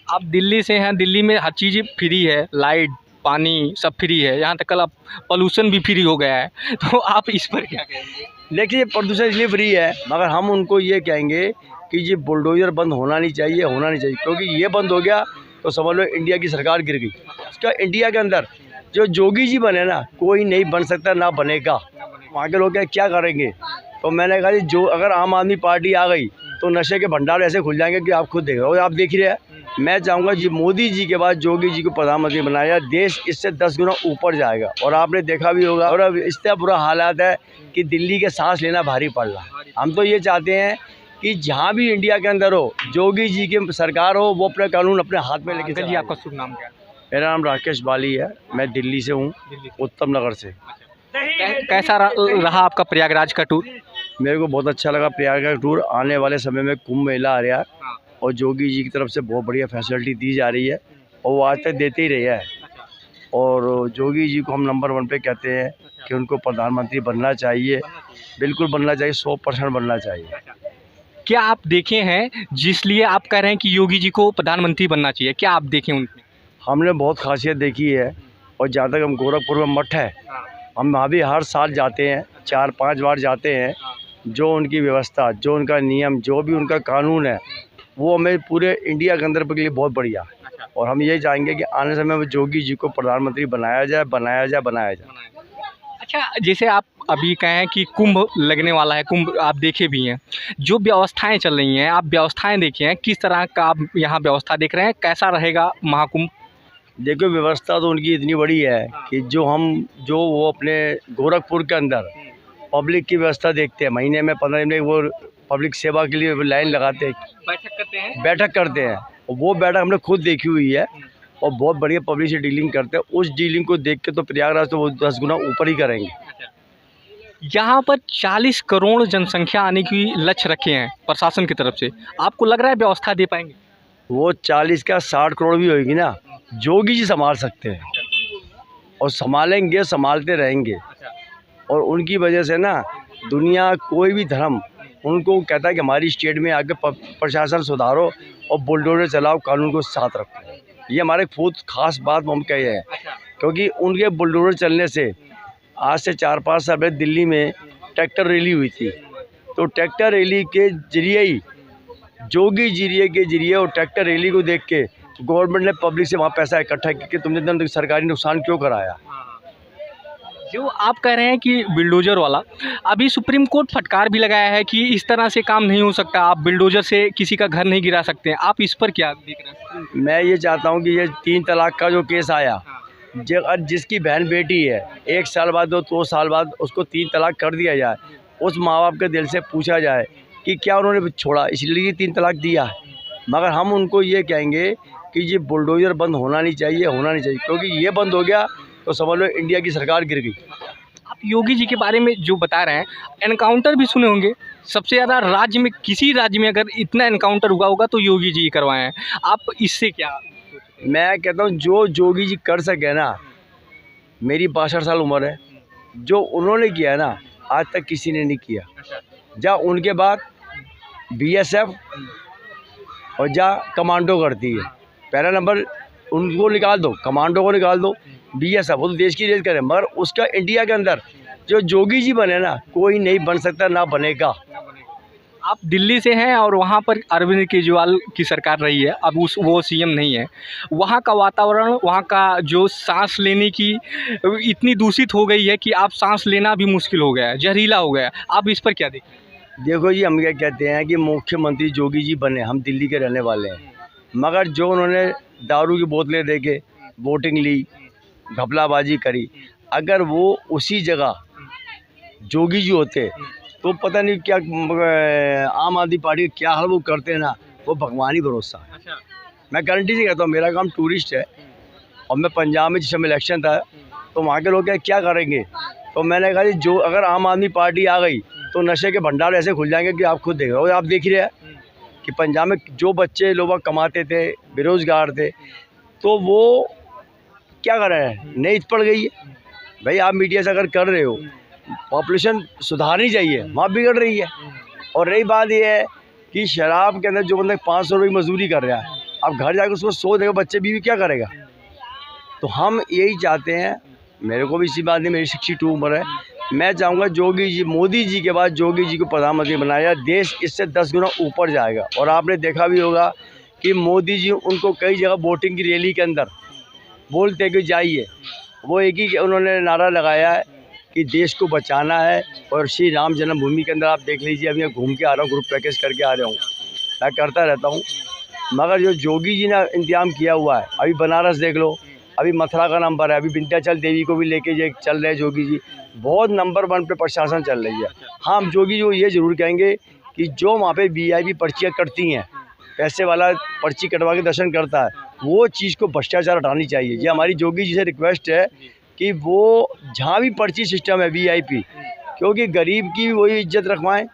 आप दिल्ली से हैं, दिल्ली में हर चीज़ फ्री है, लाइट, पानी सब फ्री है, यहाँ तक कल अब पॉल्यूशन भी फ्री हो गया है, तो आप इस पर क्या कहेंगे? देखिए प्रदूषण इसलिए फ्री है, मगर हम उनको ये कहेंगे कि ये बुलडोज़र बंद होना नहीं चाहिए, होना नहीं चाहिए, क्योंकि ये बंद हो गया तो समझ लो इंडिया की सरकार गिर गई। उसका इंडिया के अंदर जो जोगी जी बने ना, कोई नहीं बन सकता, ना बनेगा। वहाँ के लोग क्या करेंगे? तो मैंने कहा जी जो अगर आम आदमी पार्टी आ गई तो नशे के भंडार ऐसे खुल जाएंगे कि आप खुद देख रहे हो, आप देख ही रहे हैं। मैं चाहूँगा जी मोदी जी के बाद जोगी जी को प्रधानमंत्री बनाया, देश इससे 10 गुना ऊपर जाएगा। और आपने देखा भी होगा, और अब इतना बुरा हालात है कि दिल्ली के सांस लेना भारी पड़ रहा है। हम तो ये चाहते हैं कि जहाँ भी इंडिया के अंदर हो, जोगी जी की सरकार हो, वो अपने कानून अपने हाथ में लेके अंकल जी, चलाए। आपका शुभ नाम क्या है? मेरा नाम राकेश बाली है, मैं दिल्ली से हूँ, दिल्ली उत्तम नगर से। कैसा रहा आपका प्रयागराज का टूर? मेरे को बहुत अच्छा लगा प्रयागराज टूर। आने वाले समय में कुंभ मेला आ रहा है हाँ। और जोगी जी की तरफ से बहुत बढ़िया फैसिलिटी दी जा रही है और वो आज तक देते ही रहे हैं। और जोगी जी को हम नंबर 1 पे कहते हैं कि उनको प्रधानमंत्री बनना चाहिए, बिल्कुल बनना चाहिए, 100% बनना चाहिए। क्या आप देखे हैं जिसलिए आप कह रहे हैं कि योगी जी को प्रधानमंत्री बनना चाहिए? क्या आप देखे उनमें? हमने बहुत खासियत देखी है और जहाँ तक हम गोरखपुर में मठ है, हम वहाँ भी हर साल जाते हैं, 4-5 बार जाते हैं। जो उनकी व्यवस्था, जो उनका नियम, जो भी उनका कानून है, वो हमें पूरे इंडिया के अंदर के लिए बहुत बढ़िया है। और हम यही चाहेंगे कि आने समय में जोगी जी को प्रधानमंत्री बनाया जाए, बनाया जाए, बनाया जाए। अच्छा, जैसे आप अभी कहें कि कुंभ लगने वाला है, कुंभ आप देखे भी हैं, जो व्यवस्थाएं चल रही हैं, आप व्यवस्थाएं देखे हैं, किस तरह का आप यहाँ व्यवस्था देख रहे हैं, कैसा रहेगा महाकुंभ? देखो व्यवस्था तो उनकी इतनी बड़ी है कि जो वो अपने गोरखपुर के अंदर पब्लिक की व्यवस्था देखते हैं, महीने में 15 दिन वो पब्लिक सेवा के लिए लाइन लगाते हैं, बैठक करते हैं। और वो बैठक हमने खुद देखी हुई है और बहुत बढ़िया पब्लिक से डीलिंग करते हैं। उस डीलिंग को देख के तो प्रयागराज तो वो 10 गुना ऊपर ही करेंगे। यहाँ पर 40 करोड़ जनसंख्या आने की लक्ष्य रखे हैं प्रशासन की तरफ से, आपको लग रहा है व्यवस्था दे पाएंगे? वो 40 का 60 करोड़ भी होगी ना, जोगी जी संभाल सकते हैं और संभालेंगे, संभालते रहेंगे। और उनकी वजह से ना दुनिया कोई भी धर्म उनको कहता है कि हमारी स्टेट में आके प्रशासन सुधारो और बुलडोजर चलाओ, कानून को साथ रखो। ये हमारे खुद खास बात हम कहे हैं, क्योंकि उनके बुलडोजर चलने से आज से 4-5 साल पहले दिल्ली में ट्रैक्टर रैली हुई थी। तो ट्रैक्टर रैली के जरिए ही, जोगी जी के जरिए और ट्रैक्टर रैली को देख के गवर्नमेंट ने पब्लिक से वहाँ पैसा इकट्ठा करके तुमने इतना सरकारी नुकसान क्यों कराया। जो आप कह रहे हैं कि बिल्डोजर वाला, अभी सुप्रीम कोर्ट फटकार भी लगाया है कि इस तरह से काम नहीं हो सकता, आप बिल्डोजर से किसी का घर नहीं गिरा सकते हैं, आप इस पर क्या देख रहे हैं? मैं ये चाहता हूँ कि ये 3 तलाक का जो केस आया, जिसकी बहन बेटी है, 1 साल बाद 2 साल बाद उसको 3 तलाक कर दिया जाए। उस माँ बाप के दिल से पूछा जाए कि क्या उन्होंने छोड़ा इसलिए 3 तलाक दिया है। मगर हम उनको ये कहेंगे कि ये बुलडोज़र बंद होना नहीं चाहिए, होना नहीं चाहिए, क्योंकि ये बंद हो गया तो समझ लो इंडिया की सरकार गिर गई। आप योगी जी के बारे में जो बता रहे हैं, एनकाउंटर भी सुने होंगे, सबसे ज़्यादा राज्य में, किसी राज्य में अगर इतना एनकाउंटर हुआ होगा तो योगी जी करवाए हैं, आप इससे क्या? मैं कहता हूँ जो जोगी जी कर सके ना, मेरी 62 साल उम्र है, जो उन्होंने किया है ना आज तक किसी ने नहीं किया। जहाँ उनके बाद BSF और जहाँ कमांडो करती है, पहला नंबर उनको निकाल दो, कमांडो को निकाल दो, BSF वो तो देश की रेस करे। मगर उसका इंडिया के अंदर जो जोगी जी बने ना, कोई नहीं बन सकता, ना बनेगा। आप दिल्ली से हैं और वहाँ पर अरविंद केजरीवाल की सरकार रही है, अब वो CM नहीं है, वहाँ का वातावरण, वहाँ का जो सांस लेने की इतनी दूषित हो गई है कि आप सांस लेना भी मुश्किल हो गया है, जहरीला हो गया है, आप इस पर क्या देखते हैं? देखो जी, हम क्या कहते हैं कि मुख्यमंत्री जोगी जी बने, हम दिल्ली के रहने वाले हैं, मगर जो उन्होंने दारू की बोतलें दे के वोटिंग ली, घपलाबाजी करी, अगर वो उसी जगह जोगी जी होते तो पता नहीं क्या आम आदमी पार्टी क्या हाल वो करते हैं ना, वो भगवान ही भरोसा है। मैं गारंटी से कहता हूँ, मेरा काम टूरिस्ट है और मैं पंजाब में जिस समय इलेक्शन था तो वहाँ के लोग क्या करेंगे, तो मैंने कहा जो अगर आम आदमी पार्टी आ गई तो नशे के भंडार ऐसे खुल जाएंगे कि आप खुद देख रहे हो, आप देख ही रहे हैं कि पंजाब में जो बच्चे लोग कमाते थे, बेरोज़गार थे, तो वो क्या कर रहे हैं, नींद पड़ गई है। भाई आप मीडिया से अगर कर रहे हो, पॉपुलेशन सुधारनी चाहिए, वहाँ बिगड़ रही है। और रही बात ये है कि शराब के अंदर जो बंदा 500 रुपये की मजदूरी कर रहा है, अब घर जाकर उसको सो देगा, बच्चे बीवी क्या करेगा। तो हम यही चाहते हैं, मेरे को भी इसी बात नहीं, मेरी 62 उम्र है, मैं चाहूँगा जोगी जी, मोदी जी के बाद जोगी जी को प्रधानमंत्री बनाया, देश इससे 10 गुना ऊपर जाएगा। और आपने देखा भी होगा कि मोदी जी उनको कई जगह वोटिंग की रैली के अंदर बोलते कि जाइए, वो एक ही उन्होंने नारा लगाया है कि देश को बचाना है। और श्री राम जन्मभूमि के अंदर आप देख लीजिए, अभी मैं घूम के आ रहा हूँ, ग्रुप पैकेज करके आ रहा हूँ, मैं करता रहता हूँ, मगर जो जोगी जी ने इंतजाम किया हुआ है, अभी बनारस देख लो, अभी मथुरा का नंबर है, अभी विंध्याचल देवी को भी लेके चल रहे हैं जोगी जी, बहुत नंबर 1 पे प्रशासन चल रही है। हाँ, हम जोगी जी को ये ज़रूर कहेंगे कि जो वहाँ पे VIP पर्चियाँ कटती हैं, पैसे वाला पर्ची कटवा के दर्शन करता है, वो चीज़ को भ्रष्टाचार हटानी चाहिए। ये हमारी जोगी जी से रिक्वेस्ट है कि वो जहाँ भी पर्ची सिस्टम है VIP, क्योंकि गरीब की वही इज्जत रखवाएं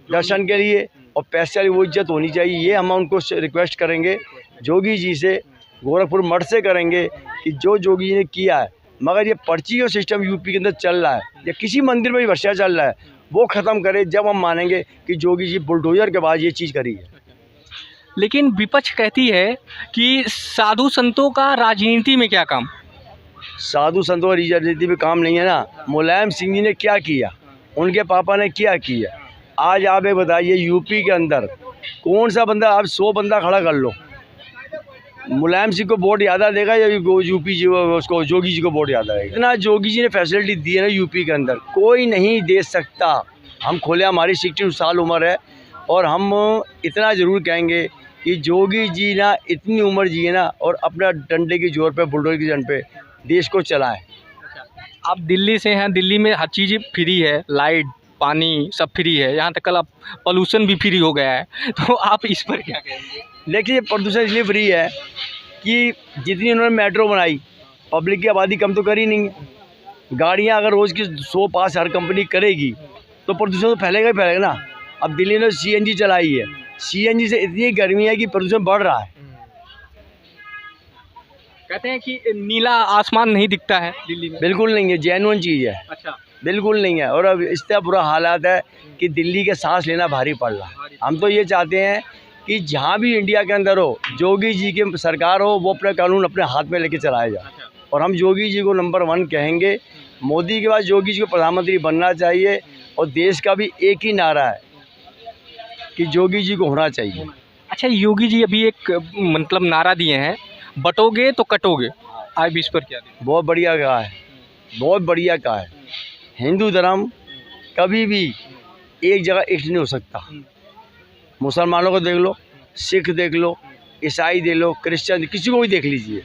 दर्शन के लिए, और पैसे वाली वो इज्जत होनी चाहिए। ये हम उनको रिक्वेस्ट करेंगे जोगी जी से, गोरखपुर मठ से करेंगे कि जो जोगी जी ने किया है, मगर ये पर्ची और सिस्टम यूपी के अंदर चल रहा है, या किसी मंदिर में भी भ्रष्टाचार चल रहा है, वो ख़त्म करे, जब हम मानेंगे कि जोगी जी बुलडोजर के बाद ये चीज़ करी है। लेकिन विपक्ष कहती है कि साधु संतों का राजनीति में क्या काम। साधु संतों की राजनीति में काम नहीं है ना। मुलायम सिंह जी ने क्या किया, उनके पापा ने क्या किया, आज आप ये बताइए यूपी के अंदर कौन सा बंदा, आप 100 बंदा खड़ा कर लो, मुलायम सिंह को वोट ज़्यादा देगा या यूपी जी उसको जोगी जी को वोट ज़्यादा देगा। इतना जोगी जी ने फैसिलिटी दी है ना यूपी के अंदर, कोई नहीं दे सकता। हम खोले, हमारी 62 साल उम्र है, और हम इतना ज़रूर कहेंगे कि जोगी जी ना इतनी उम्र जिए ना, और अपना डंडे की जोर पे, बुलडोजर की जन पे देश को चलाएं। आप दिल्ली से हैं, दिल्ली में हर चीज़ फ्री है, लाइट पानी सब फ्री है, यहाँ तक कल आप पॉल्यूशन भी फ्री हो गया है, तो आप इस पर क्या कहेंगे। लेकिन ये प्रदूषण इसलिए फ्री है कि जितनी उन्होंने मेट्रो बनाई, पब्लिक की आबादी कम तो करी नहीं है। गाड़ियाँ अगर रोज़ की 100 पास हर कंपनी करेगी तो प्रदूषण तो फैलेगा ही फैलेगा ना। अब दिल्ली ने CNG चलाई है, CNG से इतनी गर्मी है कि प्रदूषण बढ़ रहा है। कहते हैं कि नीला आसमान नहीं दिखता है दिल्ली में। बिल्कुल नहीं है, जेन्युइन चीज़ है। अच्छा, बिल्कुल नहीं है। और अब इससे बुरा हालात है कि दिल्ली के सांस लेना भारी पड़ रहा है। हम तो ये चाहते हैं कि जहाँ भी इंडिया के अंदर हो, जोगी जी की सरकार हो, वो अपना कानून अपने हाथ में लेके चलाया जाए। और हम जोगी जी को नंबर 1 कहेंगे। मोदी के बाद जोगी जी को प्रधानमंत्री बनना चाहिए, और देश का भी एक ही नारा है कि जोगी जी को होना चाहिए। अच्छा, योगी जी अभी एक मतलब नारा दिए हैं, बटोगे तो कटोगे, आप इस पर क्या दें। बहुत बढ़िया कहा है, बहुत बढ़िया कहा है। हिंदू धर्म कभी भी एक जगह एक नहीं हो सकता। मुसलमानों को देख लो, सिख देख लो, ईसाई देख लो, क्रिश्चियन, किसी को भी देख लीजिए।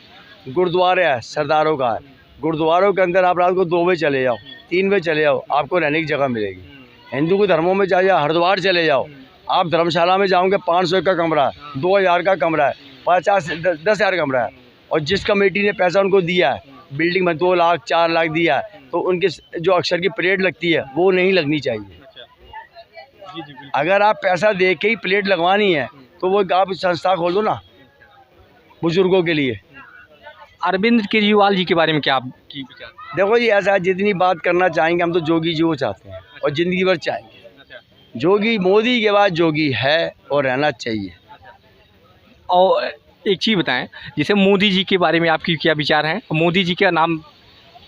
गुरुद्वारा है, सरदारों का है, गुरुद्वारों के अंदर आप रात को 2 बजे चले जाओ, 3 बजे चले जाओ, आपको रहने की जगह मिलेगी। हिंदू के धर्मों में जाइए, हरिद्वार चले जाओ, आप धर्मशाला में जाओगे 500 का कमरा है, 2000 का कमरा है, 10,000 कमरा है। और जिस कमेटी ने पैसा उनको दिया है, बिल्डिंग में 2 लाख 4 लाख दिया है, तो उनके जो अक्षर की प्लेट लगती है वो नहीं लगनी चाहिए। अगर आप पैसा दे के ही प्लेट लगवानी है तो वो आप संस्था खोल दो ना बुजुर्गों के लिए। अरविंद केजरीवाल जी के बारे में क्या आपकी विचार। देखो जी, ऐसा है, जितनी बात करना चाहेंगे हम तो जोगी जी को चाहते हैं और ज़िंदगी भर चाहेंगे। जोगी मोदी के बाद जोगी है और रहना चाहिए। और एक चीज़ बताएं, जैसे मोदी जी के बारे में आपकी क्या विचार हैं। मोदी जी का नाम,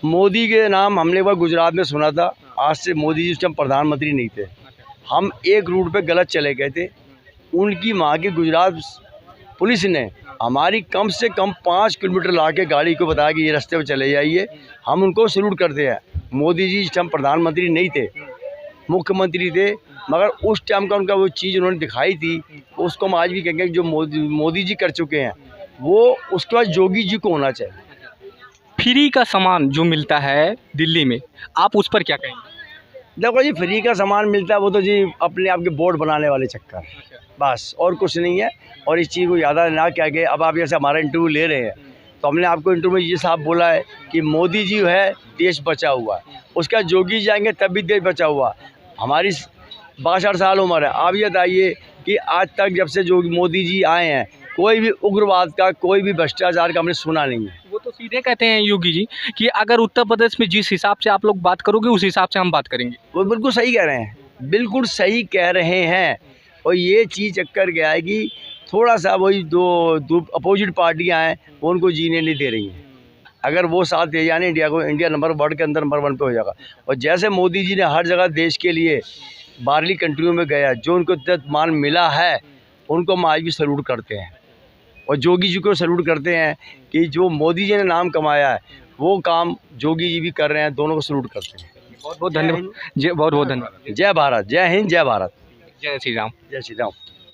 मोदी के नाम हमने एक बार गुजरात में सुना था। आज से मोदी जी उस टाइम प्रधानमंत्री नहीं थे, हम एक रूट पे गलत चले गए थे। उनकी वहाँ की गुजरात पुलिस ने हमारी कम से कम 5 किलोमीटर ला के गाड़ी को बताया कि ये रास्ते पे चले जाइए। हम उनको सैल्यूट करते हैं। मोदी जी इस टाइम प्रधानमंत्री नहीं थे, मुख्यमंत्री थे, मगर उस टाइम का उनका वो चीज़ उन्होंने दिखाई थी, उसको हम आज भी कहेंगे जो मोदी जी कर चुके हैं वो उसके बाद जोगी जी को होना चाहिए। फ्री का सामान जो मिलता है दिल्ली में, आप उस पर क्या कहेंगे। देखो जी, फ्री का सामान मिलता है वो तो जी अपने आप के बोर्ड बनाने वाले चक्कर, बस और कुछ नहीं है। और इस चीज़ को ज़्यादा ना क्या कि अब आप जैसे हमारा इंटरव्यू ले रहे हैं तो हमने आपको इंटरव्यू में ये साहब बोला है कि मोदी जी है देश बचा हुआ है, उसका जोगी जाएंगे तब भी देश बचा हुआ। हमारी 62 साल उम्र है। आप ये बताइए कि आज तक जब से जो मोदी जी आए हैं कोई भी उग्रवाद का, कोई भी भ्रष्टाचार का हमने सुना नहीं है। वो तो सीधे कहते हैं योगी जी कि अगर उत्तर प्रदेश में जिस हिसाब से आप लोग बात करोगे उस हिसाब से हम बात करेंगे। वो बिल्कुल सही कह रहे हैं, बिल्कुल सही कह रहे हैं। और ये चीज़ चक्कर क्या आएगी थोड़ा सा वही दो अपोजिट पार्टियां हैं वो उनको जीने नहीं दे रही हैं। अगर वो साथ दे जाने इंडिया को, इंडिया नंबर वर्ल्ड के अंदर नंबर 1 पे हो जाएगा। और जैसे मोदी जी ने हर जगह देश के लिए बाहरली कंट्रियों में गया, जो उनको इज्जत मान मिला है उनको हम आज भी सैल्यूट करते हैं। और जोगी जी को सैल्यूट करते हैं कि जो मोदी जी ने नाम कमाया है वो काम जोगी जी भी कर रहे हैं, दोनों को सैल्यूट करते हैं। बहुत बहुत धन्यवाद। जय बहुत बहुत धन्यवाद। जय भारत, जय हिंद, जय भारत, जय श्री राम। जय श्री राम।